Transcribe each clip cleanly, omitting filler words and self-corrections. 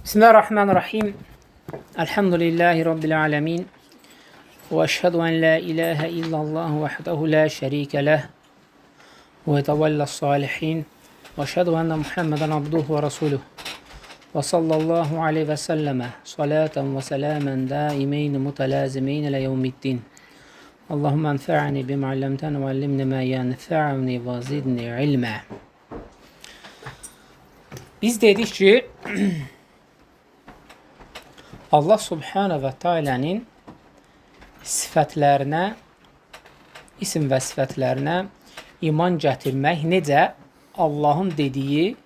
Bismillahirrahmanirrahim. Elhamdülillahi Rabbil alemin. Ve eşhedü en la ilahe illallah vahdehu la şerike leh. Ve tevellas salihin. Ve eşhedü enne Muhammeden abduhu ve resuluh. Ve sallallahu aleyhi ve selleme salaten ve selamen daimeyn mutelazimeyn ile yevmiddin. Allahümme enfa'ni bima allamtana ve allimni ma yenfa'ni ve zidni ilme. Biz dedik ki Allah Subhanahu və Teala'nın sifətlərinə, isim və sifətlərinə iman gətirmək necə Allahın dediyi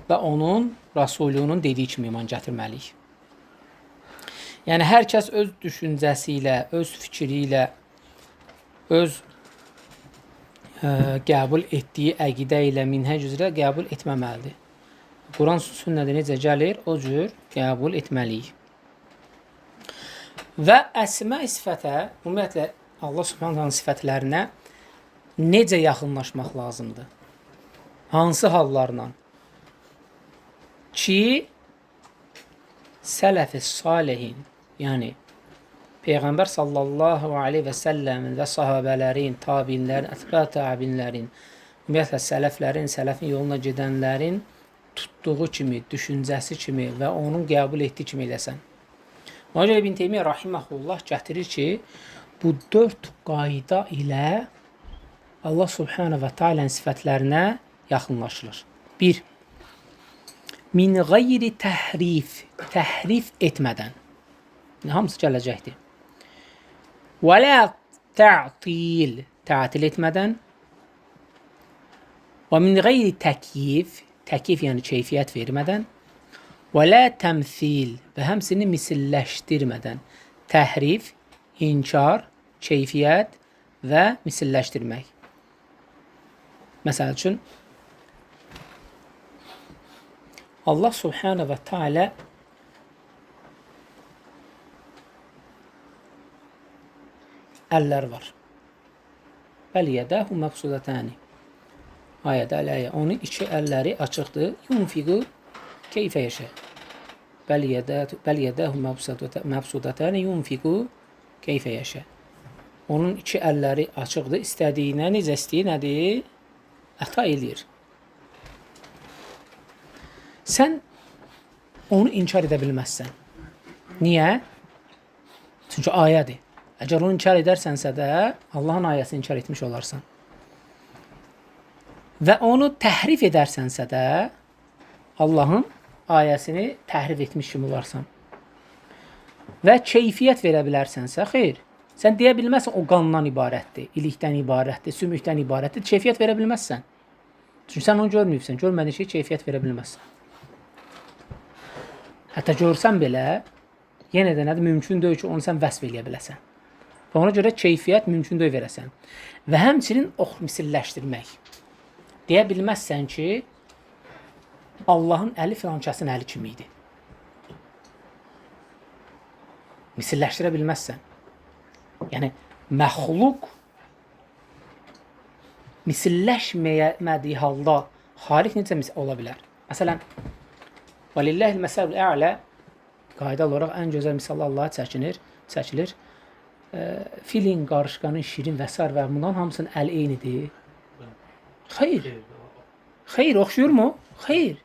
və onun Rasulunun dediyi kimi iman gətirməliyik. Yəni, hər kəs öz düşüncəsi ilə, öz fikri ilə, öz qəbul etdiyi əqidə ilə, minhəc üzrə qəbul etməməlidir. Quran sünnədə necə gəlir, o cür qəbul etməliyik. Və əsmə sifətə, ümumiyyətlə Allah Subhanahu sifətlərinə necə yaxınlaşmaq lazımdır? Hansı hallarla? Ki, sələf-i salihin, yəni Peyğəmbər sallallahu aleyhi və səlləmin və sahabələrin, tabinlərin, ətbə tabinlərin, ümumiyyətlə sələflərin, sələfin yoluna gedənlərin tutduğu kimi, düşüncəsi kimi və onun qəbul etdiyi kimi eləsən. Ona görə İbn Teymiyyə rahiməhullah gətirir ki, bu 4 qayda ilə Allah Subhanahu və Teala'nın sifətlərinə yaxınlaşılır. 1. Min qeyri təhrif, təhrif etmədən. Hamısı gələcəkdir. Və la ta'til, ta'til etmədən. Və min qeyri təkyif, təkyif yəni keyfiyyət vermədən. Və la təmthil və həmsini misilləşdirmədən. Təhrif, inkar, keyfiyyət və misilləşdirmək. Məsəl üçün, Allah Subhanahu və Teala əllər var. Bəl yədəhu məqsudətəni. Ayədə ələyə. Onun iki əlləri açıqdır. Yunfiqu keyfə yeşə. Bəl yədəhu məbsudətəni yunfiqu keyfə yeşə. Onun iki əlləri açıqdır. İstədiyinə, necə istəyir, nədir? Əta eləyir. Sən onu inkar edə bilməzsən. Niyə? Çünki ayədir. Əgər onu inkar edərsənsə də, Allahın ayəsini inkar etmiş olarsan. Və onu təhrif edərsənsə də, Allahın ayəsini təhrif etmiş kimi olarsan. Və keyfiyyət verə bilərsənsə, xeyr. Sən deyə bilməzsən, o qandan ibarətdir, ilikdən ibarətdir, sümükdən ibarətdir. Keyfiyyət verə bilməzsən. Çünki sən onu görməyibsən, görmədiyin şey keyfiyyət verə bilməzsən. Hətta görsən belə, yenə də nədir, mümkün deyil ki, onu sən vəsf eləyə biləsən. Və ona görə keyfiyyət mümkün deyil verəsən. Və həmçinin misilləşdirmək. Deyə bilməzsən ki, Allahın əli filan kəsin əli kimi idi. Misilləşdirə bilməzsən. Yəni, məxluq misilləşmədiyi halda xaliq necə ola bilər? Məsələn, وَلِلَّهِ الْمَسَلُ الْأَعْلَى qayda olaraq ən gözəl misallar Allaha çəkilir. Filin, qarışqanın, şirin və s. və bundan hamısının əli eynidir. Xeyr. Xeyr, oxşuyurmu? Xeyr.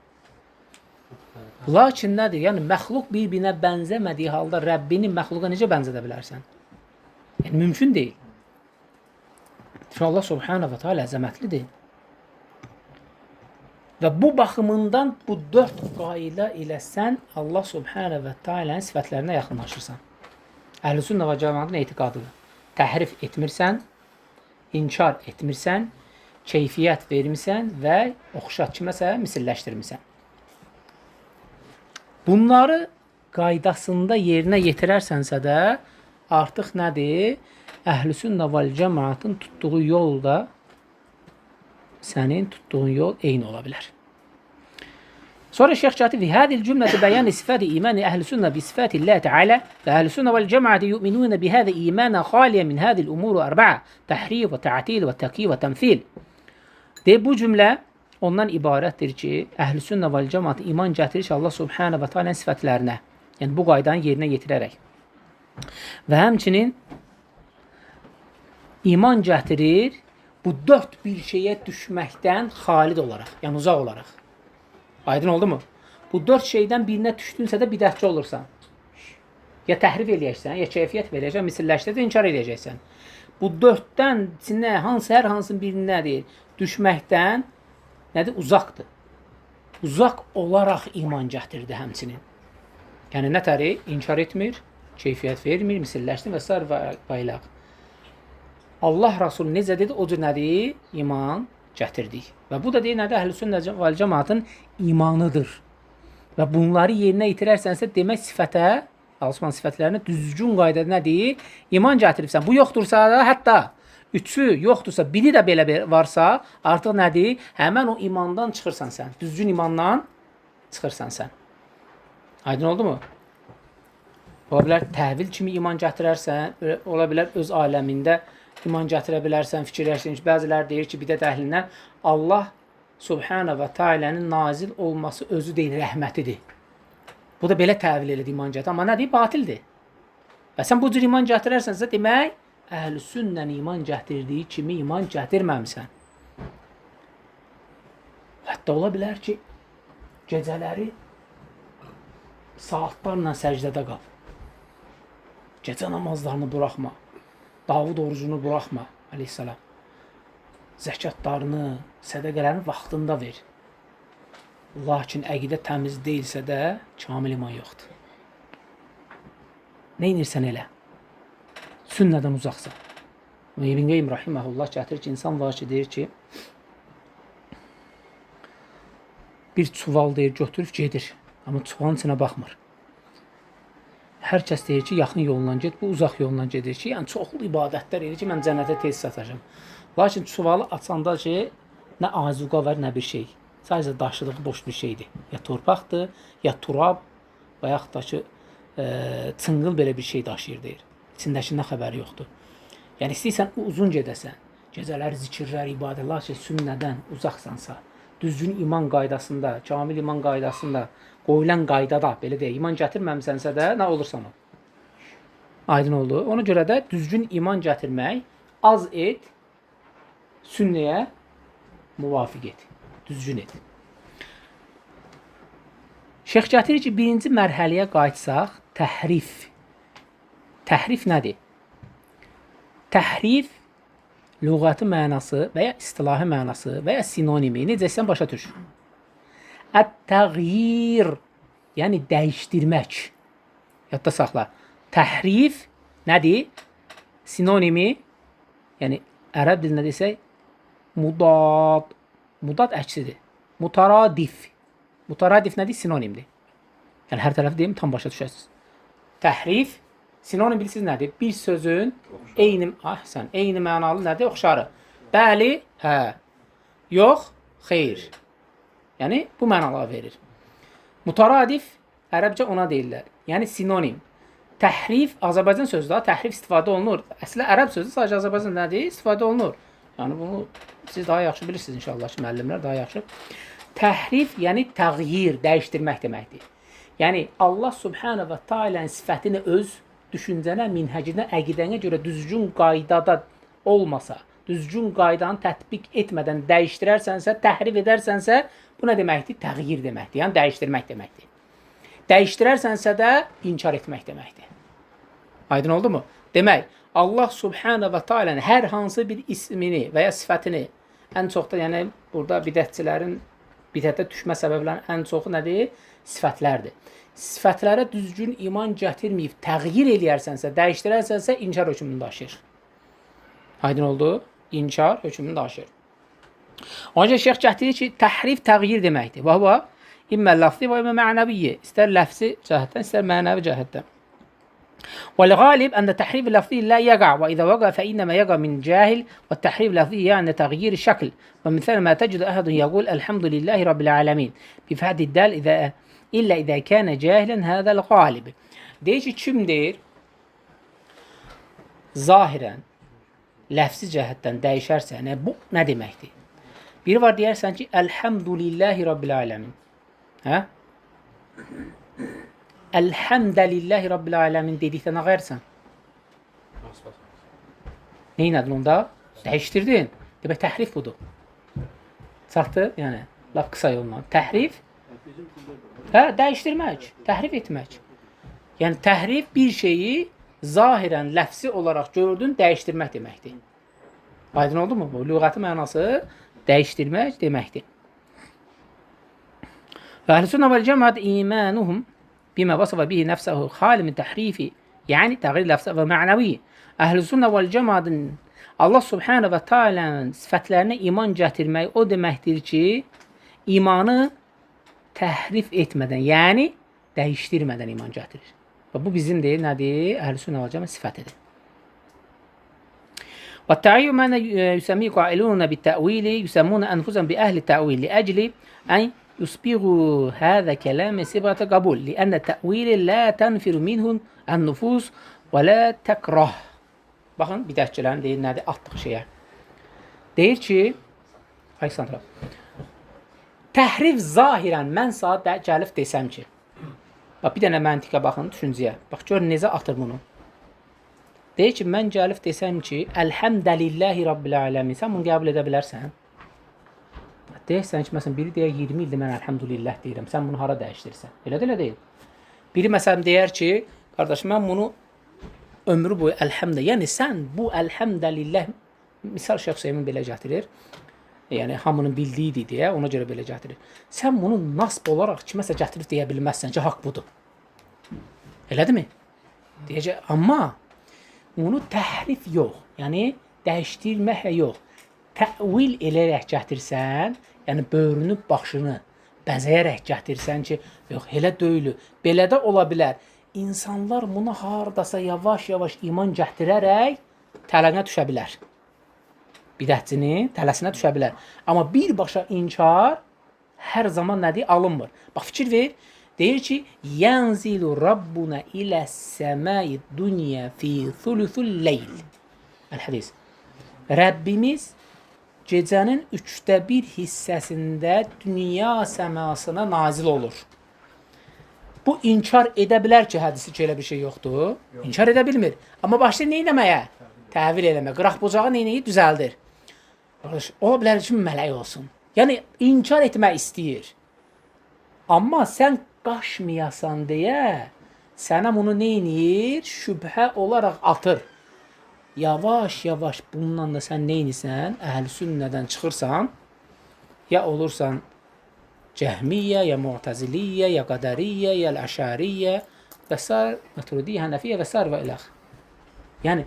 Lakin nədir? Yəni, məxluq bir-birinə bənzəmədiyi halda Rəbbinin məxluqa necə bənzədə bilərsən? Yəni, mümkün deyil. Çünki Allah Subhanahu və Teala əzəmətlidir. Və bu baxımından bu 4 qayda ilə sən Allah Subhanahu və Teala'nın sifətlərinə yaxınlaşırsan. Əhl-i-Sünnə və Cəmaətin etiqadıdır. Təhrif etmirsən, inkar etmirsən, keyfiyyət vermirsən və oxşat kiməsə misilləşdirmirsən. Bunları qaydasında yerinə yetirərsənsə də artıq nədir? Əhl-i-Sünnə və Cəmaətin tutduğu yolda sənin tutduğun yol eyni ola bilər. Sonra Şeyx gətirir ki, "Hədil cümləti bəyan sifəti iman əhl-i-Sünnə bi sifətillah Teala və əhl-i-Sünnə və Cəmaəti yu'minun bi hada imanan xaliyə min hadil umur arba'a: təhrif və ta'til və təkyif və təmthil." Bu cümlə ondan ibarətdir ki, Əhlüsünnə vəl cəmaət iman gətirir ki, Allah Subhanahu və Taala'nın sifətlərinə, yəni bu qaydanı yerinə yetirərək və həmçinin iman gətirir bu dörd bir şeyə düşməkdən xalid olaraq, yəni uzaq olaraq. Aydın oldu mu? Bu dörd şeydən birinə düşdünsə də bidətçi olursan. Ya təhrif eləyəcəksən, ya keyfiyyət verəcəksən, misilləşdirəcəksən, inkar eləyəcəksən. Bu dörddən içində hər hansının birinədir, düşməkdən nədir? Uzaqdır. Uzaq olaraq iman gətirdi həmçinin. Yəni nətəri? İnkar etmir, keyfiyyət vermir, misilləşdir və s. və ilə. Allah Rasulü necə dedi, o cür nədir? İman gətirdik. Və bu da deyir, nədir? Əhlüsünnə vəl cəmaətin imanıdır. Və bunları yerinə yetirərsənsə, demək sifətə, Osman sifətlərinə düzgün qaydada nədir? İman gətiribsən. Bu yoxdursa da, hətta üçü yoxdursa, biri də belə varsa, artıq nədir? Həmən o imandan çıxırsan sən. Düzgün imandan çıxırsan sən. Aydın oldu mu? Ola bilər təhvil kimi iman gətirərsən, ola bilər öz aləmində iman gətirə bilərsən, fikirlərsən ki, bəziləri deyir ki, bidət əhlindən Allah Subhanahu və Taala'nın nazil olması özü deyil, rəhmətidir. Bu da belə təvil elədi iman gətir. Amma nədir? Batildir. Və sən bu cür iman gətirərsənsə, demək, Əhlüsünnən iman gətirdiyi kimi iman gətirməmsən. Hətta ola bilər ki, gecələri saatlarla səcdədə qal. Gecə namazlarını buraxma. Davud orucunu buraxma, aleyhissalam. Zəkatlarını, sədəqələrini vaxtında ver. Lakin əqidə təmiz deyilsə də kamil iman yoxdur. Nə inirsən elə? Sünnədən uzaqsan. İbn Qeym rahiməhullah gətirir ki, insan var ki, deyir ki, bir çuval deyir, götürüb gedir. Amma çuvalın içinə baxmır. Hər kəs deyir ki, yaxın yolla get, bu uzaq yolla gedir ki, yəni çoxlu ibadətlər edir ki, mən cənnətə tez satacağım. Lakin çuvalı açanda ki, nə azuqa var, nə bir şey. Sadəcə daşıdığı boş bir şeydir. Ya torpaqdır, ya turab və yaxud da ki, çınqıl belə bir şey daşıyır deyir. İçindəkindən xəbəri yoxdur. Yəni, istəyirsən uzun gedəsən, gecələr zikirlər, ibadətlər ki, sünnədən uzaqsansa, düzgün iman qaydasında, kamil iman qaydasında, qoyulan qaydada, belə deyək, iman gətirməmsənsə də, nə olursan o? Aydın oldu. Ona görə də düzgün iman gətirmək, az et, sünnəyə müvafiq et, düzgün et. Şeyx gətirir ki, birinci mərhələyə qayıtsaq, təhrif. Təhrif nədir? Təhrif, lüğəti mənası və ya istilahi mənası və ya sinonimi, necə sən başa düş. Ət-təğyir, yəni dəyişdirmək. Yadda saxla. Təhrif nədir? Sinonimi, yəni ərəb dilində desək, mudad. Mudad əksidir. Mutaradif. Mutaradif nədir? Sinonimdir. Yəni hər tərəfi deyim, tam başa düşəsiniz. Təhrif, sinonim bilirsiniz nədir? Bir sözün eyni mənalı nədir? Oxşarı. Bəli, hə. Yox, xeyr. Yəni, bu mənalar verir. Mutaradif, ərəbcə ona deyirlər. Yəni, sinonim. Təhrif, Azərbaycan sözü da, təhrif istifadə olunur. Əslində, ərəb sözü sadəcə Azərbaycan nədir? İstifadə olunur. Yəni, bunu siz daha yaxşı bilirsiniz inşallah ki, müəllimlər daha yaxşı. Təhrif, yəni təğyir, dəyişdirmək deməkdir. Yəni, Allah Subhanahu və Taala'nın sifətini öz düşüncənə, minhəcinə, əqidənə görə düzgün qaydada olmasa, düzgün qaydanı tətbiq etmədən dəyişdirərsənsə, təhrif edərsənsə, bu nə deməkdir? Təğyir deməkdir, yəni dəyişdirmək deməkdir. Dəyişdirərsənsə də inkar etmək deməkdir. Aydın oldu mu? Demək, Allah Subhanahu və Taala'nın hər hansı bir ismini və ya sifətini, ən çox da, yəni burada bidətçilərin bidətə düşmə səbəblərinin ən çoxu nədir? Sifətlərdir. Sifətlərə düzgün iman gətirməyib, təğyir eləyərsənsə, dəyişdirərsənsə, inkar hökmünü daşıyır. Aydın oldu? İnkar hökmünü daşıyır. Ona görə şeyx gətirir ki, təhrif təğyir deməkdir. Və immə lafzi və immə mənəviyyə. İstər ləfzi cəhətdən, istər mənəvi cəhətdən. والغالب أن التحريف اللفظي لا يقع وإذا وقع فإنما يقع من جاهل والتحريف اللفظي يعني تغيير الشكل ومثل ما تجد أحد يقول الحمد لله رب العالمين بفتح الدال إلا إذا كان جاهلا هذا الغالب. Deyir ki, kim deyir? Zahirən, ləfsi cəhətdən dəyişərsə, bu nə deməkdir? Biri var deyərsən ki, Elhamdülillahi Rabbil Alemin. Hə? Elhamdülillahi Rabbil Alemin dedikdə nə qayırsan? Neynədin onda? Dəyişdirdin. Demək, təhrif budur. Çatdı? Yəni, laf qısa yolla. Təhrif? Hə, dəyişdirmək, təhrif etmək. Yəni, təhrif bir şeyi zahirən, ləfsi olaraq gördün, dəyişdirmək deməkdir. Aydın oldu mu? Bu lüğəti mənası dəyişdirmək deməkdir. Və əhl-i-sünnə vəl-cəmaət imanuhum bimə vasıfə bihi nəfsəhu xali min təhrifi, yəni təğyir ləfsə və mənəvi. Əhl-i-sünnə vəl-cəmaətin Allah Subhanahu və Taala'nın sifətlərinə iman gətirmək o deməkdir ki, imanı təhrif etmədən, yəni dəyişdirmədən iman gətirir. Və bu bizim deyil, nədir? Əhl-i-sünnə vəl-cəmaət sifətidir. وَالتَّعِيُّ مَا يُسَمِّي قَائِلُونَ بِالتَّأْوِيلِ يُسَمُّونَ أَنفُسَهُم بِأَهْلِ التَّأْوِيلِ لِأَجْلِ أَنْ يُصْبِغُوا هَذَا كَلَامَ صِبْغَةَ قَبُولٍ لِأَنَّ التَّأْوِيلَ لَا تَنْفِرُ مِنْهُ النُّفُوسُ وَلَا تَكْرَهُ. Baxın, bidətçilərin deyir, nədir? Atdıq şeyə. Deyir ki, Aleksandra, təhrif zahirən mən saat gəlib desəm ki, bax, bir dənə məntiqə baxın, düşüncəyə. Bax, gör, necə atır bunu. Deyir ki, mən gəlib desəm ki, Elhamdülillahi Rabbil Alemin, sən bunu qəbul edə bilərsən. Deyirsən ki, məsələn, biri deyək 20 ildir mən Elhamdülillah deyirəm, sən bunu hara dəyişdirirsən? Elə deyil. Biri məsələn deyər ki, qardaş, mən bunu ömrü boyu Elhamdülillah, yəni sən bu Elhamdülillah, misal Şeyx Hüseymin belə gətirir, yəni hamının bildiyidir deyə, ona görə belə gətirir. Sən bunu nasb olaraq kiməsə gətirib deyə bilməzsən ki, haqq budur. Elədirmi? Deyəcək, amma onu təhrif yox, yəni dəyişdirmək yox, təvil eləyərək gətirsən, yəni böğrünü, başını bəzəyərək gətirsən ki, yox, elə deyil, belə də ola bilər. İnsanlar buna haradasa yavaş-yavaş iman gətirərək tələsinə düşə bilər. Bidətçinin tələsinə düşə bilər. Amma birbaşa inkar hər zaman nədir? Alınmır. Bax, fikir ver. Deyir ki, Yənzilu Rabbuna ilə səmai dünya fi thuluthul leyl. Əl-hədis. Rəbbimiz gecənin 1/3 hissəsində dünya səmasına nazil olur. Bu inkar edə bilər ki, hədisi ki, elə bir şey yoxdur. İnkar edə bilmir. Amma başlayır nə eləməyə? Təhvil eləmək. Qıraq bucağı neyini düzəldir. Ola bilər ki, mələk olsun. Yəni, inkar etmək istəyir. Amma sən qaşmayasan deyə, sənə bunu neynir? Şübhə olaraq atır. Yavaş-yavaş bundan da sən neynirsən? Əhl-i-sünnədən çıxırsan, ya olursan Cəhmiyyə, ya Mu'təziliyyə, ya Qədəriyyə, ya Əşəriyyə və s. Məturidi, Hənəfiyyə və s. və iləx. Yəni,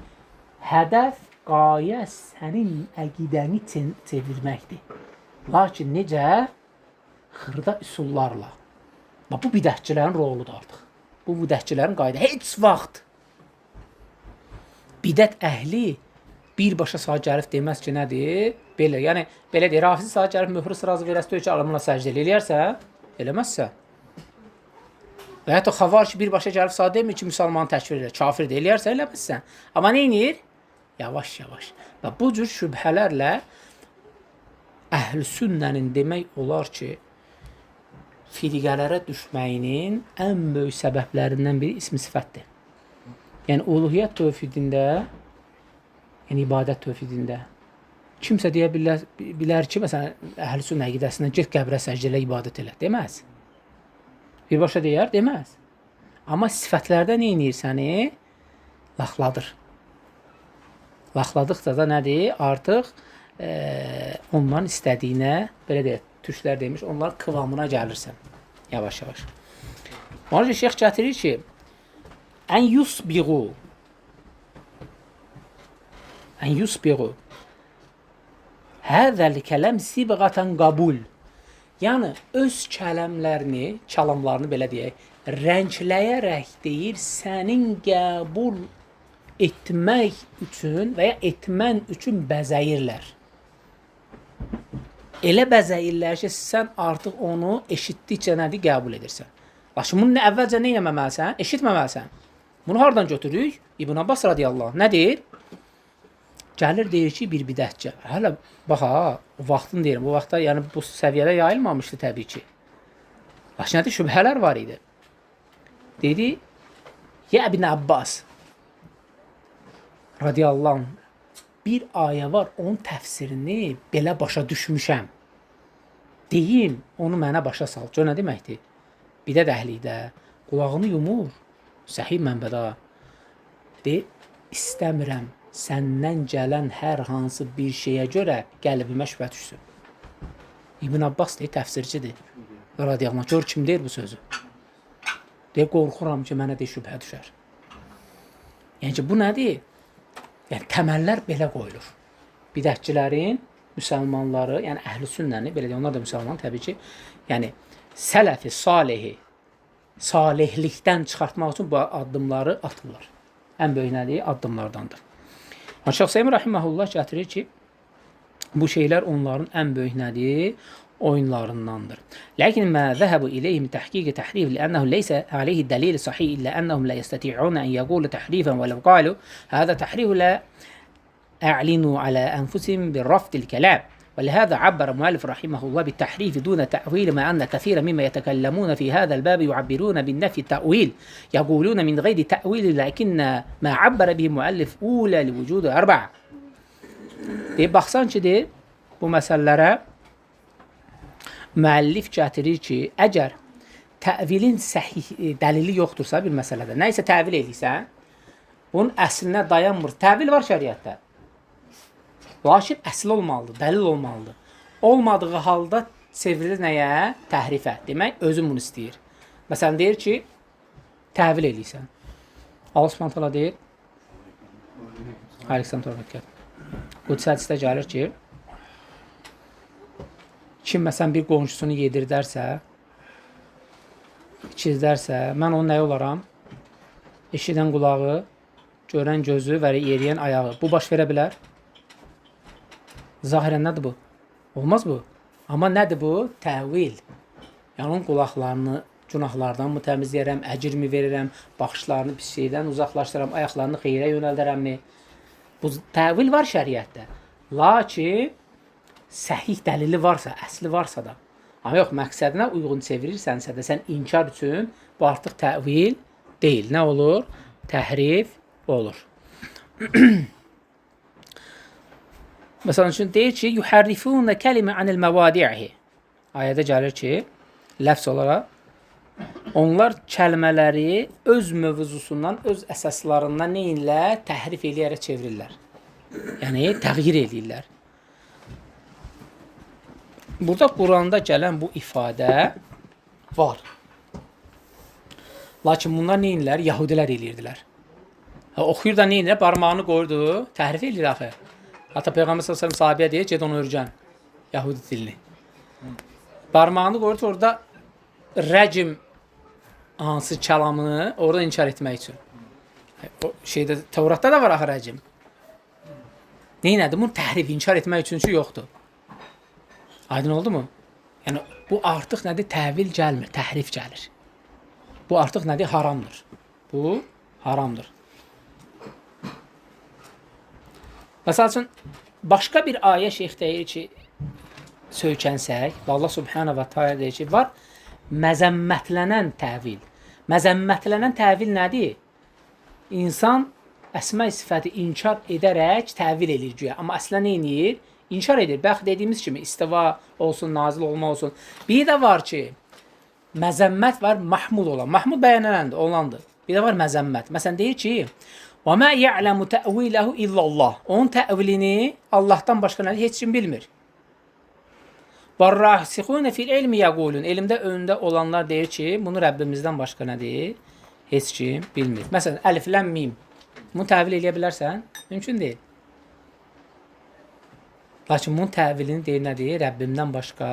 hədəf, qayə sənin əqidəni çevirməkdir. Lakin necə? Xırda üsullarla. Bu bidətçilərin roludur artıq. Bu bidətçilərin qayda. Heç vaxt bidət əhli birbaşa sağa gəlib deməz ki, nədir? Belə, yəni, belə deyir, Rafizi sağa gəlib möhrü sırası verəsə deyir ki, alımına səcdə eləyərsən, eləməzsən. Və hətta xavar ki, birbaşa gəlib sağa demir ki, müsəlmanı təkfir edir, kafir də eləyərsən, eləməzsən. Amma neynir? Yavaş-yavaş. Və bu cür şübhələrlə əhl-sünnənin demək olar ki, firqələrə düşməyinin ən böyük səbəblərindən biri ismi sifətdir. Yəni, uluhiyyət tövhidində, yəni ibadət tövhidində kimsə deyə bilər ki, məsələn, əhl-sünnə əqidəsindən get qəbrə səcdə elə, ibadət elə. Deməz. Birbaşa deyər, deməz. Amma sifətlərdə nə edir səni? Laxladır. Laxladıqca da nədir? Artıq onların istədiyinə, belə deyək, türklər demiş, onların kıvamına gəlirsən. Yavaş-yavaş. Ona görə şeyx gətirir ki, ən yusbiğu həzəl kələm sibğatan qabul. Yəni, öz kəlamlarını belə deyək, rəngləyərək deyir, sənin qəbul etmək üçün və ya etmən üçün bəzəyirlər. Elə bəzəyirlər ki, sən artıq onu eşitdikcə nədir qəbul edirsən. Lakin bunu əvvəlcə nə eləməməlisən? Eşitməməlisən. Bunu hardan götürürük? İbn Abbas radiyallahu anh. Nə deyir? Gəlir deyir ki, bir bidətçi. Hələ bax ha, o vaxtın deyirəm. O vaxtda yəni bu səviyyədə yayılmamışdı təbii ki. Lakin nədir? Şübhələr var idi. Dedi, ya İbn Abbas radiyallahu anh, bir ayə var, onun təfsirini belə başa düşmüşəm. Deyim, onu mənə başa sal. Gör nə deməkdir? Bidət əhlikdə qulağını yumur. Səhih mənbədə. De, istəmirəm səndən gələn hər hansı bir şeyə görə qəlbimə şübhə düşsün. İbn Abbas deyir, təfsircidir. Radiyallahu anh, gör kim deyir bu sözü? Deyir, qorxuram ki, mənə deyir, şübhə düşər. Yəni ki, bu nədir? Yəni, təməllər belə qoyulur. Bidətçilərin, müsəlmanları, yəni əhl-i sünnəni, belə deyək, onlar da müsəlman təbii ki, yəni sələfi, salihi, salihlikdən çıxartmaq üçün bu addımları atırlar. Ən böyük nədir? Addımlardandır. Şeyx Hüseyn rahimehullah gətirir ki, bu şeylər onların ən böyük nədir? Oyunlarındandır. Lakin ma zahabu ilayhi min tahqiq tahrif li'annahu laysa alayhi dalil sahih illa annahum la yastati'un an yaqulu tahrifan wa law qalu hadha tahrif la أعلنوا على أنفسهم بالرفض الكلام ولهذا عبر المؤلف رحمه الله بالتحريف دون تأويل مع أن كثيرا مما يتكلمون في هذا الباب يعبرون بالنفي التأويل يقولون من غير تأويل لكن ما عبر به المؤلف أولى لوجود أربعة deyib, baxsan ki, deyib, bu məsələlərə müəllif gətirir ki, əgər təvilin səhih dəlili yoxdursa bir məsələdə, nə isə təvil edirsən, bunun əslinə dayanmır. Təvil var şəriətdə. Lakin əsl olmalıdır, dəlil olmalıdır. Olmadığı halda çevrilir nəyə? Təhrifə. Demək, özün bunu istəyir. Məsələn, deyir ki, təvil edirsən. Allah Subhanahu taala deyir, Aleksandr Bəkər. Qudsi hədisdə gəlir ki, kim məsələn bir qonşusunu yedirdərsə, içirdərsə, mən onun nəyi olaram? Eşidən qulağı, görən gözü və yeriyən ayağı. Bu baş verə bilər. Zahirən nədir bu? Olmaz bu. Amma nədir bu? Təvil. Yəni onun qulaqlarını günahlardan mı təmizləyərəm, əcir mi verirəm, baxışlarını pis şeydən uzaqlaşdıram, ayaqlarını xeyrə yönəldərəmmi? Bu təvil var şəriətdə. Lakin səhih dəlili varsa, əsli varsa da. Amma yox, məqsədinə uyğun çevirirsənsə də sən inkar üçün bu artıq təvil deyil. Nə olur? Təhrif olur. Məsələn üçün deyir ki, yuharrifuna kəlimə anil məvadi'ihi. Ayədə gəlir ki, ləfz olaraq onlar kəlmələri öz mövzusundan, öz əsaslarından nə ilə təhrif eləyərək çevirirlər. Yəni təğyir eləyirlər. Burada Quranda gələn bu ifadə var. Lakin bunlar nə edirlər? Yahudilər eləyirdilər. Oxuyur da nə edirlər? Barmağını qoydu, təhrif eləyir axı. Hatta Peyğəmbər s.ə.v sahabəyə deyir, ged onu öyrən, Yahudi dilini. Barmağını qoyur orada rəcim hansı kəlamını orada inkar etmək üçün. O şeydə, Tevratda da var axı rəcim. Neynədir? Bunu təhrif, inkar etmək üçün ki, yoxdur. Aydın oldu mu? Yəni, bu artıq nədir? Təvil gəlmir, təhrif gəlir. Bu artıq nədir? Haramdır. Bu haramdır. Məsəl üçün, başqa bir ayə şeyx deyir ki, söykənsək, Allah Subhanahu və Teala deyir ki, var məzəmmətlənən təvil. Məzəmmətlənən təvil nədir? İnsan əsmə sifəti inkar edərək təvil edir güya. Amma əslən nə edir? İnkar edir. Bax, dediyimiz kimi istiva olsun, nazil olma olsun. Bir də var ki, məzəmmət var, mahmud olan. Mahmud bəyənələndir, olandır. Bir də var məzəmmət. Məsələn, deyir ki, وَمَا يَعْلَمُ تَأْوِيلَهُ إِلَّا اللّٰهِ Onun təvilini Allahdan başqa nədir? Heç kim bilmir. وَالرَّاسِخُونَ فِي الْعِلْمِ يَقُولُونَ Elmdə öndə olanlar deyir ki, bunu Rəbbimizdən başqa nədir? Heç kim bilmir. Məsələn, əlif, ləm, mim. Bunu təvil edə bilərsən? Mümkün deyil. Lakin bunun təvilini deyir nədir? Rəbbimdən başqa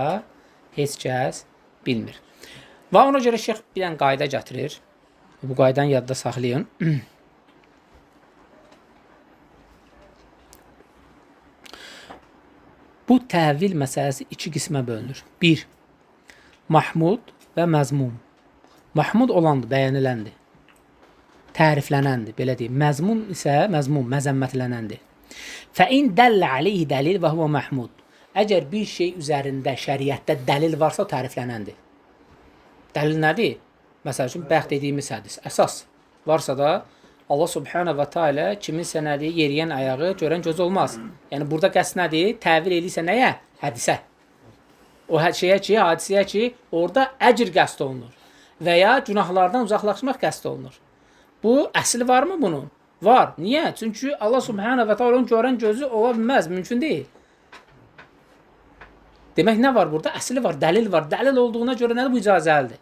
heç kəs bilmir. Və ona görə şeyx bir dənə qayda gətirir. Bu qaydanı yadda saxlayın. Bu təvil məsələsi iki qismə bölünür. 1. Mahmud və məzmun. Mahmud olandır, bəyəniləndir. Təriflənəndir, belə deyim. Məzmun isə məzmun, məzəmmətlənəndir. Fəin dəllə aleyhi dəlil və huvə məhmud. Əgər bir şey üzərində şəriətdə dəlil varsa, o təriflənəndir. Dəlil nədir? Məsəl üçün, bəxt dediyimiz hədis. Əsas varsa da, Allah subhanahu və teala kiminsə nədir? Yeriyən ayağı görən göz olmaz. Yəni, burada qəsd nədir? Təvil edirsə nəyə? Hədisə. O şeyə ki, hadisəyə ki, orada əcr qəsd olunur. Və ya günahlardan uzaqlaşmaq qəsd olunur. Bu, əsli varmı bunun? Var. Niyə? Çünki Allah subhanahu və teala onu görən gözü ola bilməz. Mümkün deyil. Demək, nə var burada? Əsli var, dəlil var. Dəlil olduğuna görə nədir? Bu icazəlidir.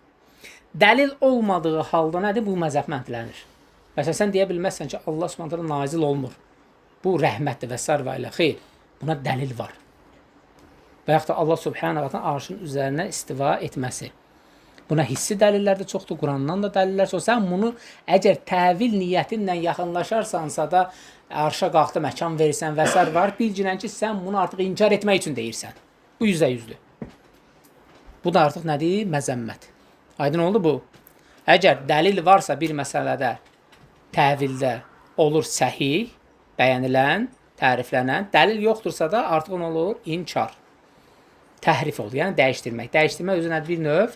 Dəlil olmadığı halda nədir? Bu məzəfməndlənir. Məsələn, sən deyə bilməzsən ki, Allah subhanahu nazil olmur. Bu rəhmətdir və s. və ilə. Xeyr, buna dəlil var. Və yaxud da Allah subhanahu arşın üzərinə istiva etməsi. Buna hissi dəlillər də çoxdur, Qurandan da dəlillər çoxdur. Sən bunu əgər təvil niyyətinlə yaxınlaşarsansa da arşa qalxdı, məkan verirsən və s. var, bilginən ki, sən bunu artıq inkar etmək üçün deyirsən. Bu %100'dür. Bu da artıq nədir? Məzəmmət. Aydın oldu bu. Əgər dəlil varsa bir məsələdə, təvildə olur səhih, bəyənilən, təriflənən, dəlil yoxdursa da artıq nə olur? İnkar. Təhrif olur, yəni dəyişdirmək. Dəyişdirmək özü nədir? Bir növ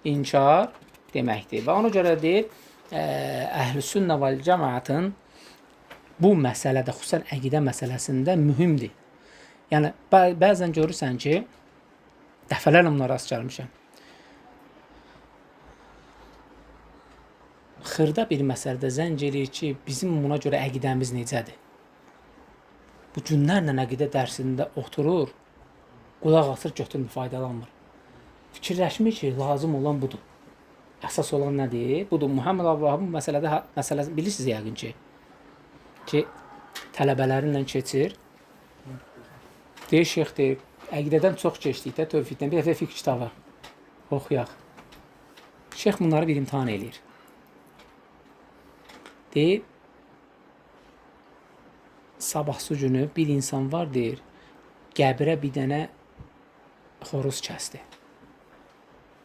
inkar deməkdir. Və ona görə deyir, Əhl-i Sünnə vəl Cəmaatın bu məsələdə, xüsusən əqidə məsələsində mühümdir. Yəni, bəzən görürsən ki, dəfələrlə buna rast gəlmişəm. Xırda bir məsələdə zəng eləyir ki, bizim buna görə əqidəmiz necədir? Bu günlərlə əqidə dərsində oturur, qulaq asır, götürmür, faydalanmır. Fikirləşmir ki, lazım olan budur. Əsas olan nədir? Budur, Muhammed Allah'ın məsələsi bilirsiniz yəqin ki, tələbələrinlə keçir. Deyir, şeyx deyir, əqidədən çox keçdikdə, tövhiddən, bir dəfə fiqh kitabı oxuyaq. Şeyx bunları bir imtihan eləyir. Deyir, sabahsı günü bir insan var, deyir, qəbrə bir dənə xoruz kəsdi.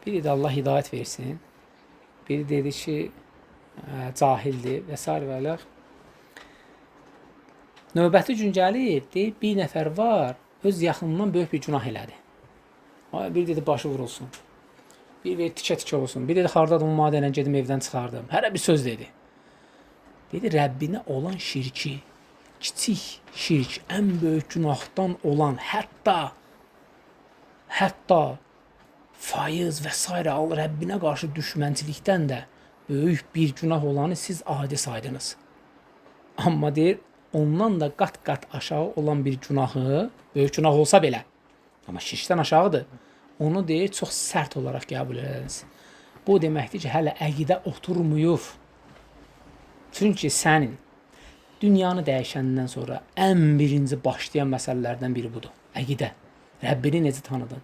Biri də Allah hidayət versin. Biri dedi ki, cahildir və s. və ilə. Növbəti gün gəlir, deyir, bir nəfər var, öz yaxınından böyük bir günah elədi. Bir dedi, başı vurulsun. Bir dedi, tikə-tikə olsun. Bir dedi, xardadım, madə ilə gedim, evdən çıxardım. Hərə bir söz dedi. Dedi, Rəbbinə olan şirki, kiçik şirk, ən böyük günahdan olan, hətta faiz və s. Rəbbinə qarşı düşmənçilikdən də böyük bir günah olanı siz adi saydınız. Amma deyir, ondan da qat-qat aşağı olan bir günahı, böyük günah olsa belə, amma şirkdən aşağıdır, onu deyir, çox sərt olaraq qəbul ediniz. Bu deməkdir ki, hələ əqidə oturmuyub. Çünki sənin dünyanı dəyişəndən sonra ən birinci başlayan məsələlərdən biri budur. Əqidə. Rəbbini necə tanıdın?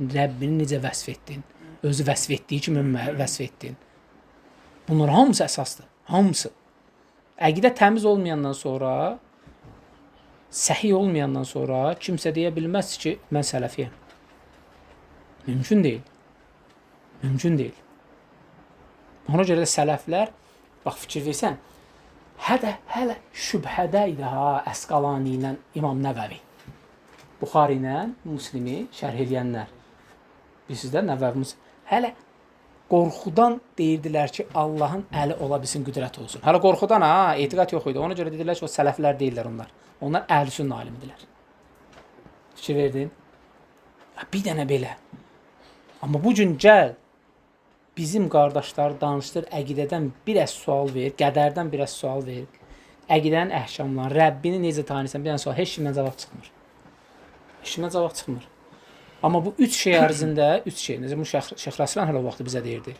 Rəbbini necə vəsf etdin? Özü vəsf etdiyi kimi vəsf etdin? Bunlar hamısı əsasdır. Hamısı. Əqidə təmiz olmayandan sonra, səhiy olmayandan sonra kimsə deyə bilməz ki, mən sələfiyəm. Mümkün deyil. Mümkün deyil. Ona görə də sələflər, bax fikir versən, hələ şübhədə idi Əsqalani ilə İmam Nəvəvi. Buxari ilə Müslimi şərh eləyənlər. Bilirsiniz də Nəvəvi Müslim. Hələ qorxudan deyirdilər ki, Allahın əli ola bilsin, qüdrət olsun. Hələ qorxudan etiqad yox idi. Ona görə dedilər ki, o sələflər deyirlər onlar. Onlar Əhl-i Sünnə alimidirlər. Fikir verdin? Bir dənə belə. Amma bu gün gəl, bizim qardaşlar danışdır, əqidədən biraz sual ver, qədərdən biraz sual ver, əqidənin əhkamlarını, Rəbbini necə tanıyırsan, bir dənə sual, heç kimdən cavab çıxmır. Heç kimdən cavab çıxmır. Amma bu üç şey ərzində, necə bu Şeyx Rəslan hələ o vaxtı bizə deyirdi,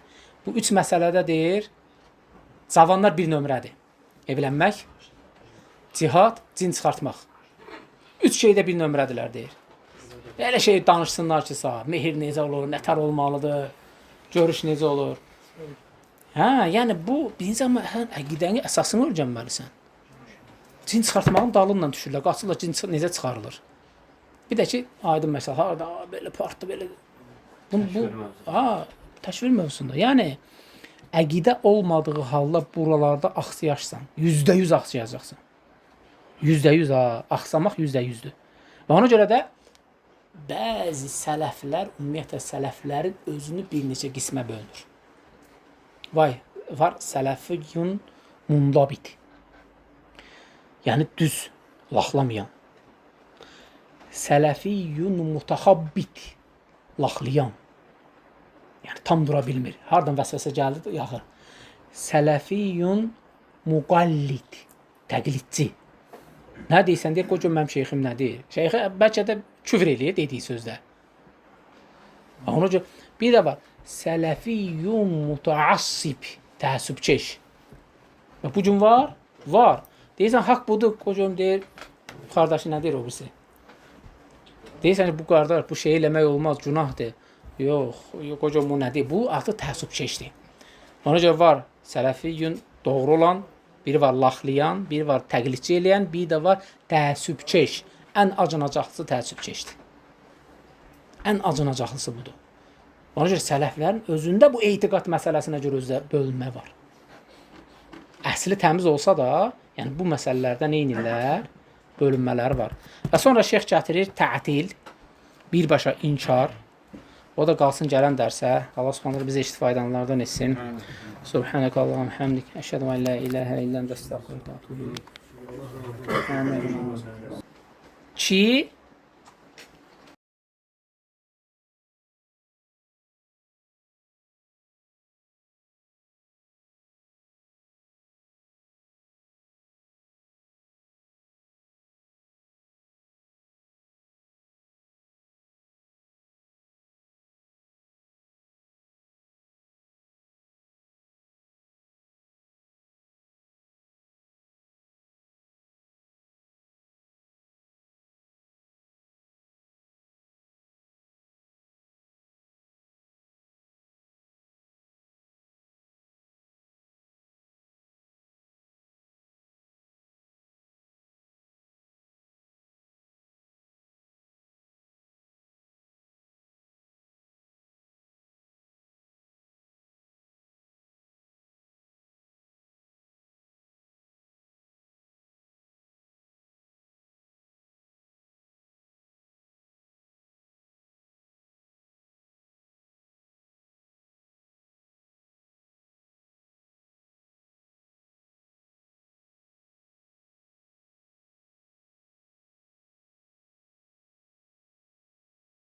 bu üç məsələdə deyir, cavanlar bir nömrədir. Evlənmək, cihad, cin çıxartmaq. Üç şeydə bir nömrədilər, deyir. Elə şey danışsınlar ki, mehir necə olur, nətər olmalıdır, görüş necə olur. Yəni bu, birinci amma əqidənin əsasını öyrənməlisən. Cin çıxartmağın dalınla düşürlər, qaçırlar, cin necə çıxarılır. Bir də ki, aydın məsələ, harada, belə partı, belə. Təşvir mövzusunda. Yəni, əqidə olmadığı halda buralarda axsiyaşsan, %100 axsiyacaqsan. %100 ha, axsamaq %100'dür. Və ona görə də bəzi sələflər, ümumiyyətlə sələflərin özünü bir neçə qismə bölünür. Var sələfiyyun mundabit. Yəni düz, laxlamayan. Sələfiyyun mutaxabbit, laxlayan. Yəni tam dura bilmir. Hardan vəsvəsə gəldi, yaxır. Sələfiyyun muqallid, təqlidçi. Nə deyirsən deyir, qoca mənim şeyxim nə deyir? Şeyxə bəlkə də küfr eləyir dediyi sözdə. Ona görə bir də var. Sələfiyyun mutaassib, təəssübkeş. Və bu gün var? Var. Deyirsən, haqq budur, qocam deyir, qardaşı nə deyir o birisi? Deyirsən ki, bu qardaş, bu şey eləmək olmaz, günahdır. Yox, qocam o nə deyir? Bu artıq təəssübkeşdir. Ona görə var, sələfiyyun doğru olan, biri var laxlayan, biri var təqlidçi eləyən, biri də var təəssübkeş. Ən acınacaqlısı təəssübkeşdir. Ən acınacaqlısı budur. Ona görə sələflərin özündə bu etiqad məsələsinə görə özdə bölünmə var. Əsli təmiz olsa da, yəni bu məsələlərdə neynirlər? Bölünmələri var. Və sonra şeyx gətirir tətil, birbaşa inkar. O da qalsın gələn dərsə. Allah subhanallah bizə istifaydanlardan etsin. Subhanək Allahum həmdik. Əşhədu ən la iləhə illən dəstəxirə. Ki,